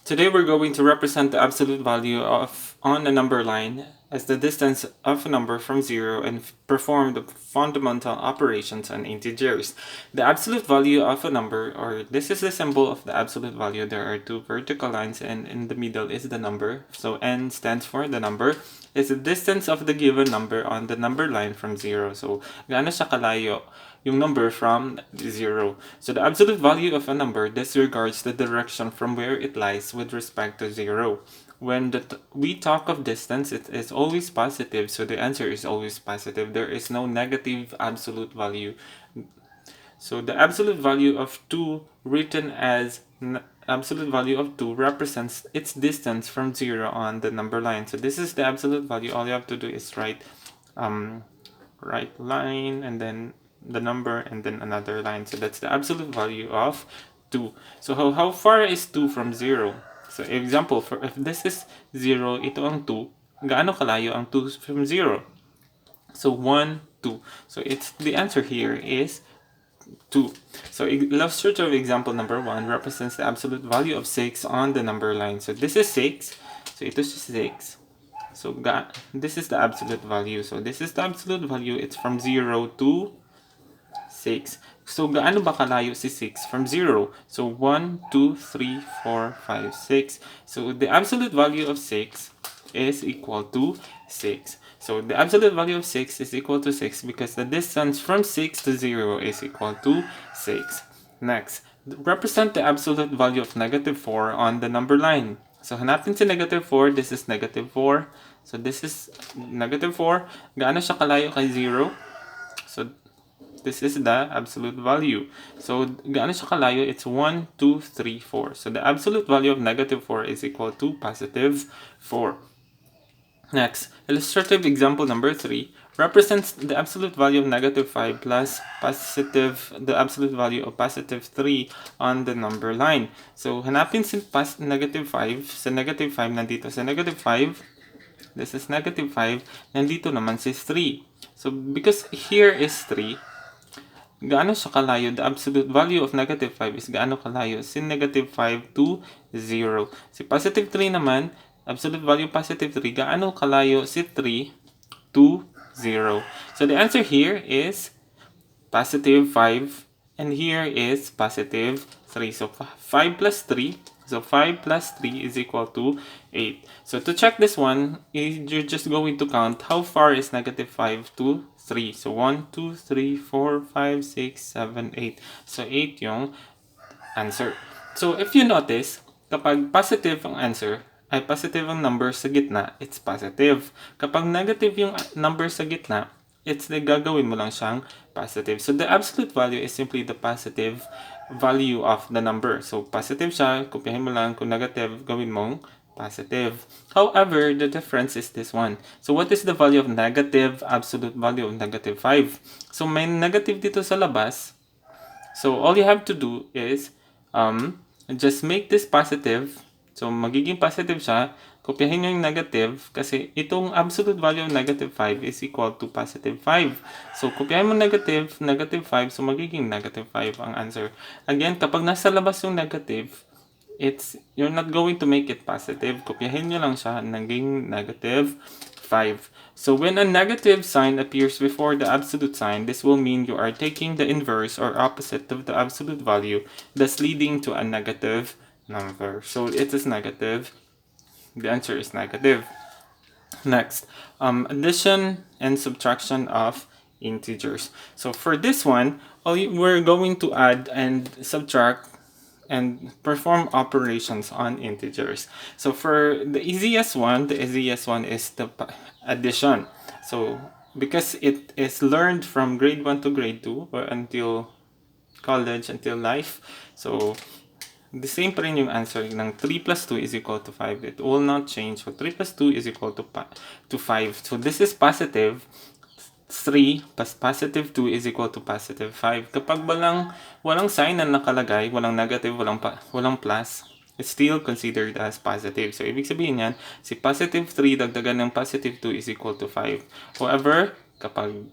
Today we're going to represent the absolute value of on a number line as the distance of a number from 0 and perform the fundamental operations on integers. The absolute value of a number, or this is the symbol of the absolute value. There are two vertical lines and in the middle is the number. So n stands for the number. Is the distance of the given number on the number line from 0. So gaano siya kalayo yung number from 0. So the absolute value of a number disregards the direction from where it lies with respect to 0. When we talk of distance, it is always positive, so the answer is always positive. There is no negative absolute value. So the absolute value of 2 written as absolute value of 2 represents its distance from 0 on the number line. So this is the absolute value. All you have to do is write line and then the number and then another line. So that's the absolute value of 2. So how far is 2 from 0? So example, for if this is 0, ito ang 2, gaano kalayo ang 2 from 0? So 1, 2. So it's the answer here is 2. So illustrative example number 1 represents the absolute value of 6 on the number line. So this is 6. So ito is 6. So this is the absolute value. So this is the absolute value. It's from 0 to 6. So gaano ba kalayo si 6 from 0? So 1, 2, 3, 4, 5, 6. So the absolute value of 6 is equal to 6. So the absolute value of 6 is equal to 6 because the distance from 6 to 0 is equal to 6. Next, represent the absolute value of negative 4 on the number line. So hanapin si negative 4, this is negative 4. So this is negative 4. Gaano siya kalayo kay 0? So this is the absolute value. So gaano siya kalayo? It's 1, 2, 3, 4. So the absolute value of negative 4 is equal to positive 4. Next, illustrative example number 3 represents the absolute value of negative 5 plus the absolute value of positive 3 on the number line. So hanapin si negative 5. Sa negative 5 nandito sa negative 5. This is negative 5. Nandito naman si 3. So because here is 3, gaano siya kalayo? The absolute value of negative 5 is gaano kalayo? Si negative 5 to 0. Si positive 3 naman, absolute value positive 3, gaano kalayo si 3 to 0. So the answer here is positive 5 and here is positive 3. So 5 plus 3. So 5 plus 3 is equal to 8. So to check this one, you're just going to count how far is negative 5 to 3. So 1, 2, 3, 4, 5, 6, 7, 8. So 8 yung answer. So if you notice, kapag positive ang answer, ay positive ang number sa gitna, it's positive. Kapag negative yung number sa gitna, it's gagawin mo lang siyang positive. So the absolute value is simply the positive value of the number. So positive siya, kopyahin mo lang. Kung negative, gawin mong positive. However, the difference is this one. So what is the value of negative? Absolute value of negative 5. So may negative dito sa labas. So all you have to do is just make this positive. So magiging positive siya. Kopyahin nyo yung negative kasi itong absolute value of negative 5 is equal to positive 5. So kopyahin mo negative 5. So magiging negative 5 ang answer. Again, kapag nasa labas yung negative, you're not going to make it positive. Kopyahin nyo lang siya, naging negative 5. So when a negative sign appears before the absolute sign, this will mean you are taking the inverse or opposite of the absolute value, thus leading to a negative number. So it is negative. The answer is negative. Next, addition and subtraction of integers. So for this one, we're going to add and subtract and perform operations on integers. So for the easiest one is the addition. So because it is learned from grade 1 to grade 2 or until college, until life, so the same pa rin yung answer ng 3 plus 2 is equal to 5. It will not change. So 3 plus 2 is equal to 5. So this is positive. 3 plus positive 2 is equal to positive 5. Kapag walang sign na nakalagay, walang negative, walang plus, it's still considered as positive. So ibig sabihin yan, si positive 3 dagdagan ng positive 2 is equal to 5. However, kapag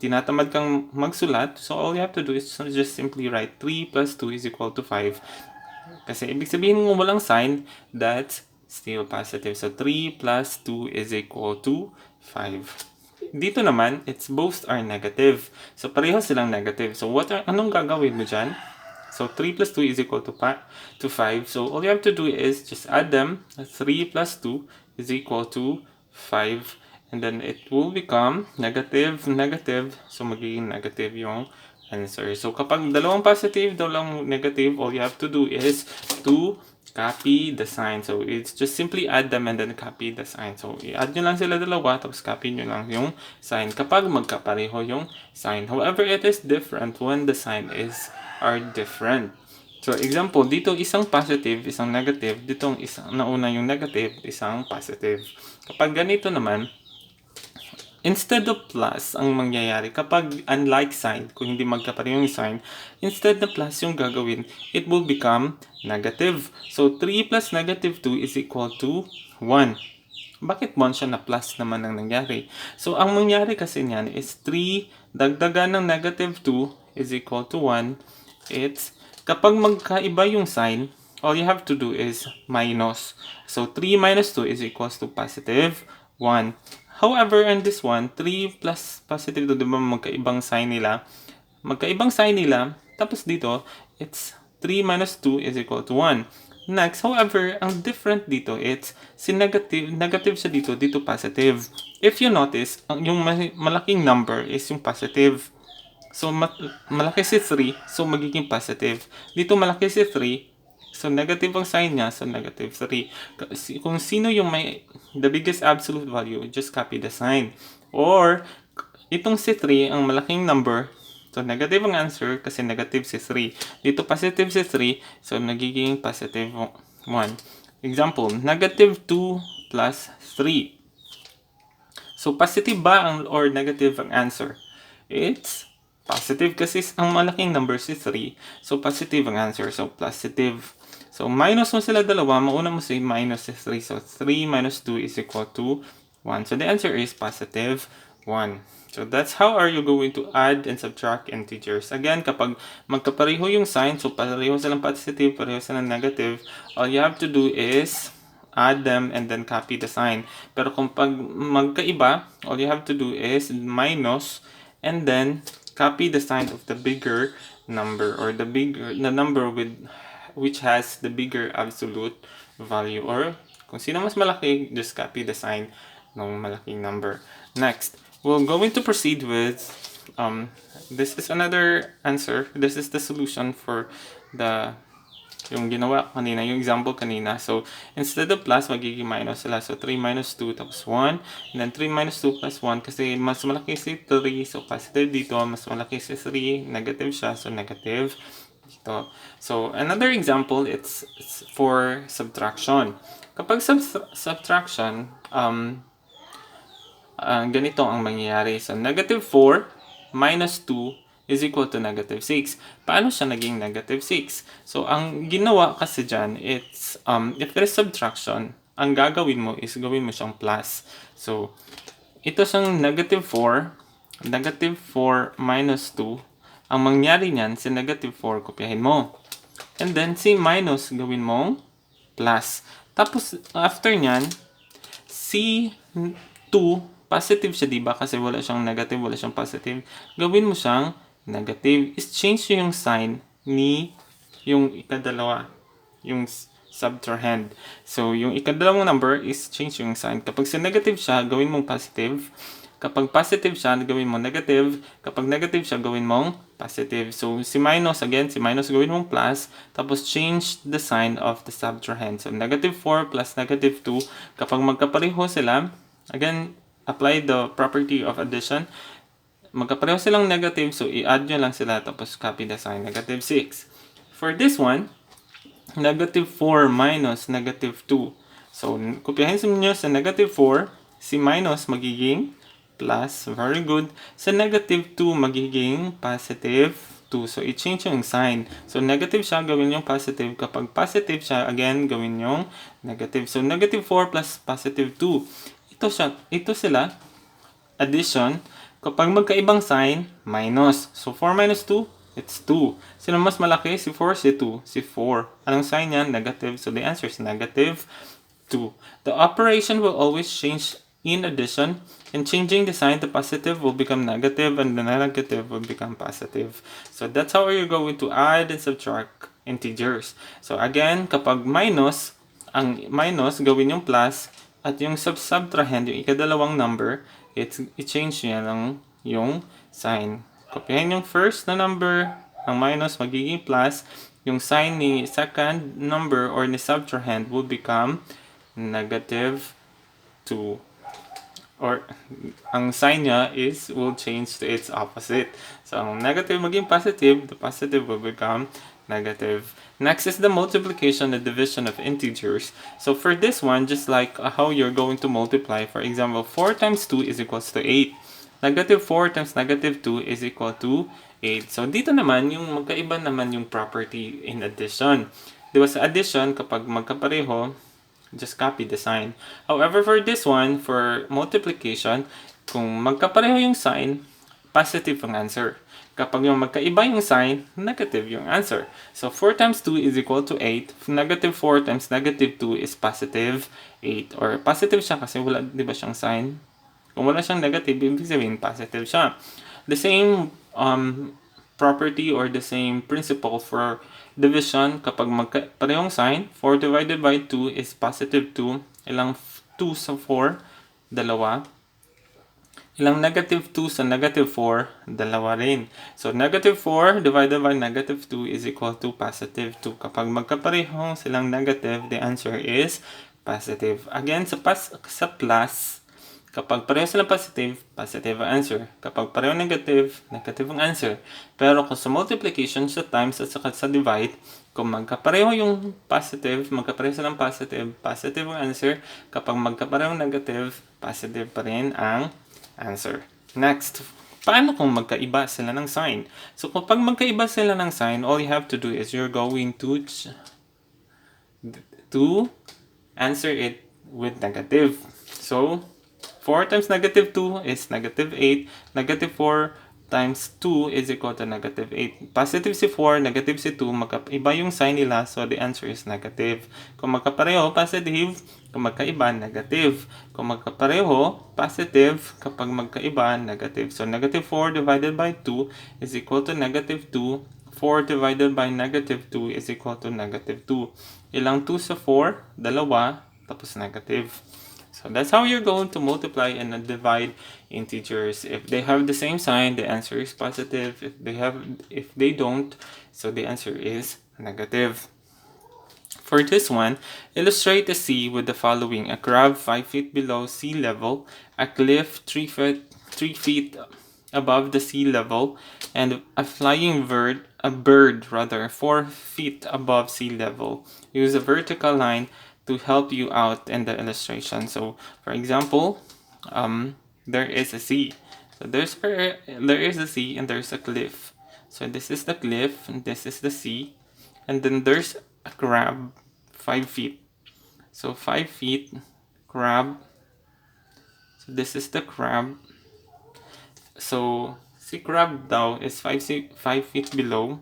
tinatamad kang magsulat, so all you have to do is just simply write 3 plus 2 is equal to 5. Kasi ibig sabihin kung walang sign, that's still positive. So 3 plus 2 is equal to 5. Dito naman, it's both are negative. So pareho silang negative. So anong gagawin mo dyan? So 3 plus 2 is equal to 5. So all you have to do is just add them. 3 plus 2 is equal to 5. And then it will become negative, negative. So magiging negative yung answer. So kapag dalawang positive, dalawang negative, all you have to do is to copy the sign. So it's just simply add them and then copy the sign. So i-add nyo lang sila dalawa, tapos copy nyo lang yung sign kapag magkapareho yung sign. However, it is different when the sign are different. So example, dito isang positive, isang negative, dito isang nauna yung negative, isang positive. Kapag ganito naman, instead of plus ang mangyayari kapag unlike sign, kung hindi magkapareho yung sign, instead na plus yung gagawin, it will become negative. So 3 plus negative 2 is equal to 1. Bakit 1 siya na plus naman ang nangyari? So ang mangyari kasi niyan is 3 dagdagan ng negative 2 is equal to 1. It's kapag magkaiba yung sign, all you have to do is minus. So 3 minus 2 is equals to positive 1. However, in this one, 3 plus positive 2, diba magkaibang sign nila? Magkaibang sign nila. Tapos dito, it's 3 minus 2 is equal to 1. Next, however, ang different dito, it's si negative siya dito positive. If you notice, yung malaking number is yung positive. So, malaki si 3, so magiging positive. Dito malaki si 3, so negative ang sign niya, so negative 3. Kung sino yung may the biggest absolute value, just copy the sign. Or, itong si 3, ang malaking number, so negative ang answer kasi negative si 3. Dito positive si 3, so nagiging positive 1. Example, negative 2 plus 3. So, positive ba or negative ang answer? It's positive kasi ang malaking number si 3. So, positive ang answer. So, positive. So, minus mo sila dalawa. Mauna mo si minus si 3. So, 3 minus 2 is equal to 1. So, the answer is positive 1. So, that's how are you going to add and subtract integers. Again, kapag magkapareho yung sign, so pareho silang positive, pareho silang negative, all you have to do is add them and then copy the sign. Pero kung pag magkaiba, all you have to do is minus and then copy the sign of the bigger number or the number which has the bigger absolute value, or kung sino mas malaki, just copy the sign ng malaking number. Next, we're going to proceed with this is another answer. This is the solution for yung ginawa kanina, yung example kanina. So, instead of plus, magiging minus sila. So, 3 minus 2 tapos 1. And then, 3 minus 2 plus 1 kasi mas malaki si 3. So, positive dito. Mas malaki si 3. Negative siya. So, negative dito. So, another example, it's for subtraction. Kapag subtraction, ganito ang mangyayari. So, negative 4 minus 2 is equal to negative 6. Paano siya naging negative 6? So, ang ginawa kasi dyan, it's, if there is subtraction, ang gagawin mo is gawin mo siyang plus. So, ito siyang negative 4 minus 2. Ang mangyari niyan, si negative 4, kopyahin mo. And then, si minus, gawin mong plus. Tapos, after niyan, si 2, positive siya, diba? Kasi wala siyang negative, wala siyang positive. Gawin mo siyang negative. Is change yung sign ni yung ikadalawa, yung subtrahend. So, yung ikadalawang number is change yung sign. Kapag sa negative siya, gawin mong positive. Kapag positive siya, gawin mo negative. Kapag negative siya, gawin mong positive. So, si minus, again, si minus gawin mong plus. Tapos, change the sign of the subtrahend. So, negative 4 plus negative 2. Kapag magkapareho sila, again, apply the property of addition. Magkapareho silang negative, so i-add nyo lang sila, tapos copy the sign, negative 6. For this one, negative 4 minus negative 2. So, kopyahin nyo sa negative 4, si minus magiging plus, very good. Sa negative 2, magiging positive 2. So, i-change yung sign. So, negative siya, gawin yung positive. Kapag positive siya, again, gawin yung negative. So, negative 4 plus positive 2. Ito sila, addition. Kapag magkaibang sign, minus. So, 4 minus 2, It's 2. Sino mas malaki? Si 4, si 2, si 4. Anong sign niya? Negative. So the answer is negative 2. The operation will always change in addition, and changing the sign to positive will become negative, and the negative will become positive. So that's how you're going to add and subtract integers. So again, kapag minus, ang minus gawin yung plus, at yung subtrahend, yung ikadalawang number, i-change niya ng yung sign. Kopyahin yung first na number, ang minus magiging plus, yung sign ni second number or ni subtrahend will become negative 2. Or ang sign niya will change to its opposite. So ang negative maging positive, the positive will become negative. Next is the multiplication and division of integers. So for this one, just like how you're going to multiply, for example, 4 times 2 is equals to 8. Negative 4 times negative 2 is equal to 8. So dito naman, yung magkaiba naman yung property in addition. Diba sa addition, kapag magkapareho, just copy the sign. However, for this one, for multiplication, kung magkapareho yung sign, positive ang answer. Kapag yung magkaiba yung sign, negative yung answer. So 4 times 2 is equal to 8. Negative 4 times negative 2 is positive 8. Or positive siya kasi wala, di ba siyang sign? Kung wala siyang negative, ibig sabihin positive siya. The same property or the same principle for division, kapag parehong sign, 4 divided by 2 is positive 2. Ilang 2 sa 4? Dalawa. Ilang negative 2 sa negative 4? Dalawa rin. So, negative 4 divided by negative 2 is equal to positive 2. Kapag magkaparehong silang negative, the answer is positive. Again, sa plus, kapag pareho silang positive, positive ang answer. Kapag pareho negative, negative ang answer. Pero kung sa multiplication, sa times at saka sa divide, kung magkapareho yung positive, magkapareho silang positive, positive ang answer. Kapag magkapareho negative, positive pa rin ang answer. Next, paano kung magkaiba sila ng sign? So kapag magkaiba sila ng sign, all you have to do is you're going to answer it with negative. So 4 times negative 2 is negative 8. Negative 4 times 2 is equal to negative 8. Positive si 4, negative si 2. Magkaiba yung sign nila, so the answer is negative. Kung magkapareho, positive. Kung magkaiba, negative. Kung magkapareho, positive. Kapag magkaiba, negative. So negative 4 divided by 2 is equal to negative 2. 4 divided by negative 2 is equal to negative 2. Ilang 2 sa 4? Dalawa. Tapos negative. So that's how you're going to multiply and divide integers. If they have the same sign, the answer is positive. If they don't, so the answer is negative. For this one, illustrate a sea with the following: a crab 5 feet below sea level, a cliff 3 feet above the sea level, and a bird 4 feet above sea level. Use a vertical line to help you out in the illustration. So, for example, there is a sea. So there is a sea and there's a cliff. So this is the cliff and this is the sea, and then there's a crab 5 feet. So 5 feet crab. So this is the crab. So si crab daw is 5 feet below.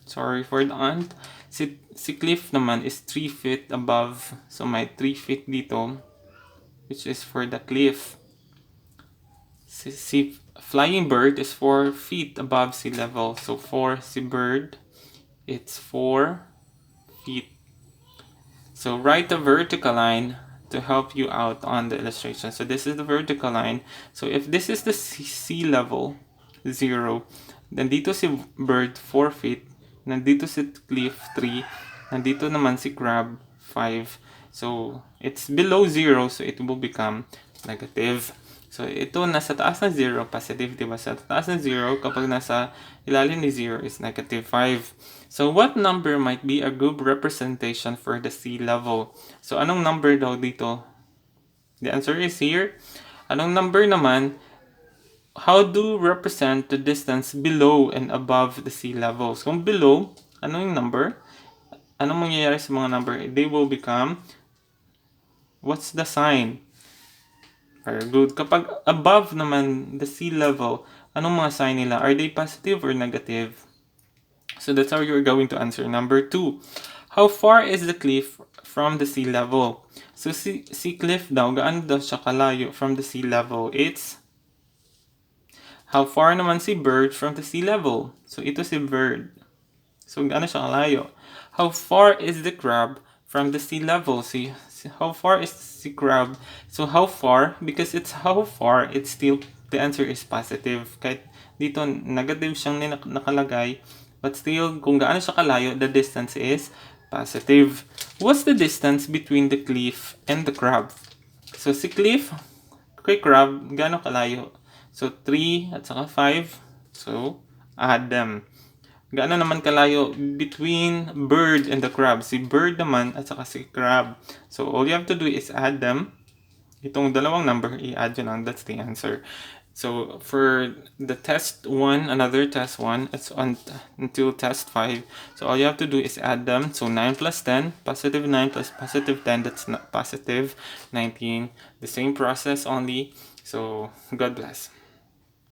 Sorry for the ant. Si cliff naman is 3 feet above. So may 3 feet dito, which is for the cliff. Si flying bird is 4 feet above sea level. So for si bird, it's 4 feet. So write a vertical line to help you out on the illustration. So this is the vertical line. So if this is the sea level, 0, then dito si bird 4 feet, nandito si cliff 3, nandito naman si crab 5. So it's below 0, so it will become negative. So ito nasa taas ng 0, positive, diba? Sa taas ng 0, kapag nasa ilalim ni 0 is negative 5. So what number might be a good representation for the sea level? So anong number daw dito? The answer is here. Anong number naman? How do represent the distance below and above the sea level? So kung below, ano yung number? Anong mangyayari sa mga number? They will become, what's the sign? Very good. Kapag above naman the sea level, Anong mga sign nila? Are they positive or negative? So that's how you're going to answer. Number 2. How far is the cliff from the sea level? So si cliff daw, gaano daw siya kalayo from the sea level? It's how far naman si bird from the sea level? So ito si bird. So gaano siya kalayo? How far is the crab from the sea level? See, how far is the crab? So how far? Because it's how far, it's still, the answer is positive. Kahit dito negative siyang nakalagay, but still, kung gaano siya kalayo, the distance is positive. What's the distance between the cliff and the crab? So si cliff, kay crab, gaano kalayo? So 3 at saka 5. So add them. Gaano naman kalayo between bird and the crab? Si bird naman at saka si crab. So all you have to do is add them. Itong dalawang number, i-add yun lang. That's the answer. So for the test 1, another test 1, it's on until test 5. So all you have to do is add them. So 9 plus 10, positive 9 plus positive 10, that's not positive 19. The same process only. So God bless.